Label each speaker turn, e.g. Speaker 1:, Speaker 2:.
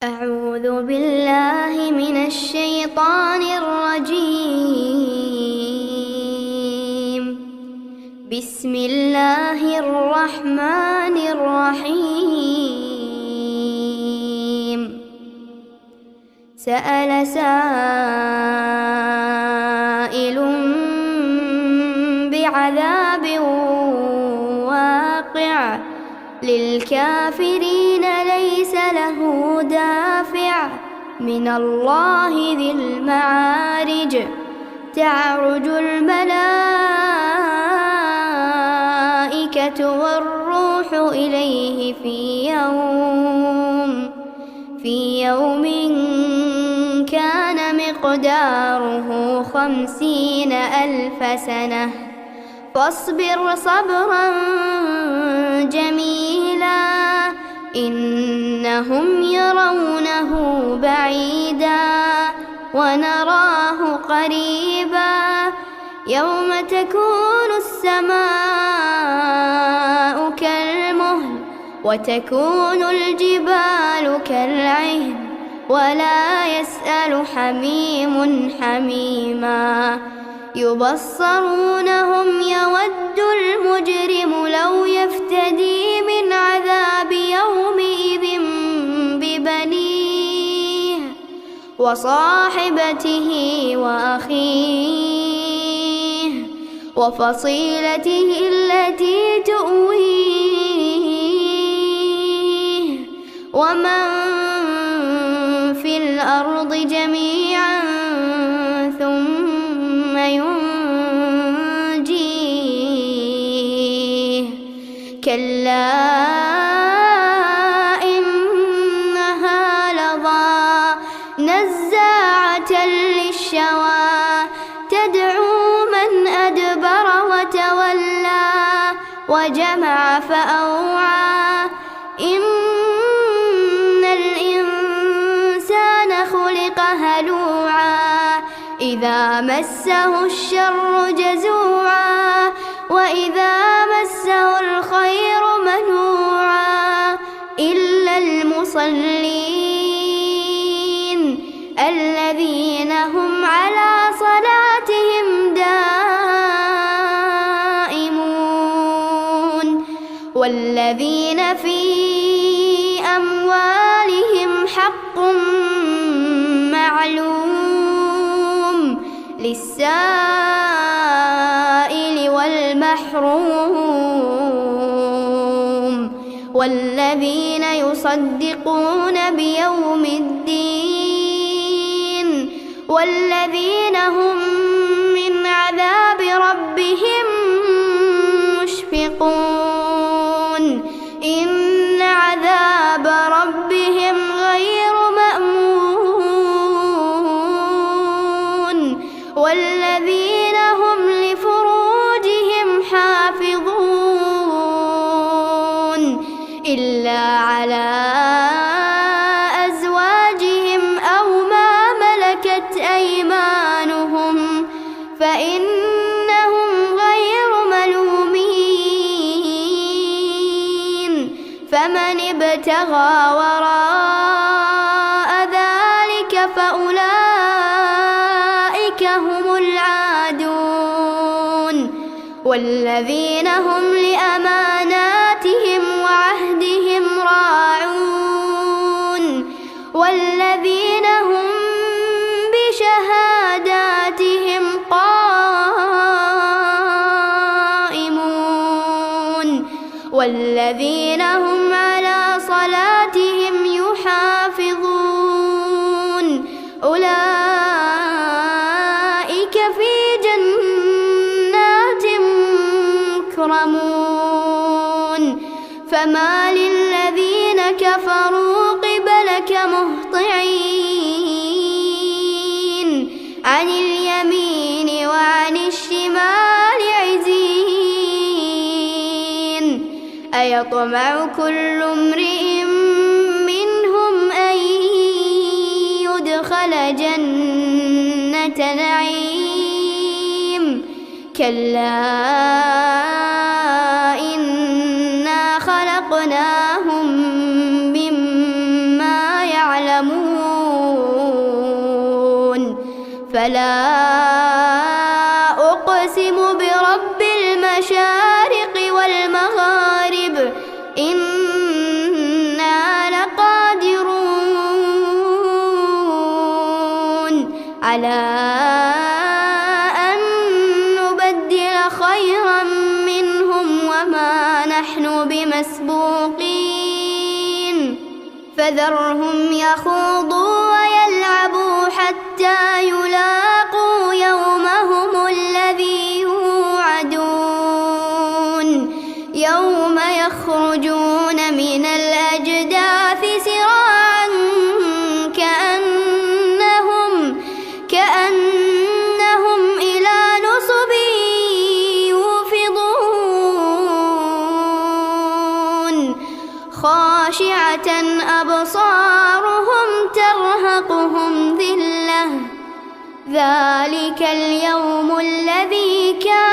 Speaker 1: أعوذ بالله من الشيطان الرجيم. بسم الله الرحمن الرحيم. سأل سائل بعذاب واقع للكافرين ليس له دافع من الله ذي المعارج. تعرج الملائكة والروح إليه في يوم كان مقداره 50,000 سنة. فاصبر صبرا جميلا إنهم يرونه بعيدا ونراه قريبا. يوم تكون السماء كالمهل وتكون الجبال كالعهن ولا يسأل حميم حميما. يبصرونهم يود المجرم لو يفتدي من عذاب يومئذ ببنيه وصاحبته وأخيه وفصيلته التي تؤويه ومن في الأرض جميعا ثم ينجيه. كلا إنها لظى نزاعة للشوى تدعو من أدبر وتولى وجمع فأوعى. إن الإنسان خلق هلوعا إذا مسه الشر جزوعا وإذا مسه الخير منوعا إلا المصلين الذين هم على صلاتهم دائمون والذين في أموالهم حق معلوم للسائل والمحروم والذين يصدقون بيوم الدين والذين هم من عذاب ربهم مشفقون. إن عذاب ربهم غير مأمون والذين هم لفروجهم حافظون إلا على أزواجهم أو ما ملكت أيمانهم فإنهم غير ملومين. فمن ابتغى وراء ذلك فأولئك هم العادون والذين هم لأماناتهم وعهدهم راعون والذين هم بشهاداتهم قائمون والذين هم على صلاتهم يحافظون. أولئك في جنات مكرمون. فما للذين كفروا قبلك مهطعين عن اليمين وعن الشمال عزين. أيطمع كل امرئ منهم أن يدخل جنة نعيم. كلا إنا خلقناهم مما يعلمون فلا أقسم برب المشارق والمغارب إنا لقادرون على أن نبدل خيرا منهم وما نحن بمسبوقين فذرهم يخوضوا ويلعبوا حتى يلاقوا يومهم الذي يوعدون يوم يخرجون من الأجداث سراعا كأنهم إلى نصب يوفضون خاشعة أبصارهم ترهقهم ذلة ذلك اليوم الذي كان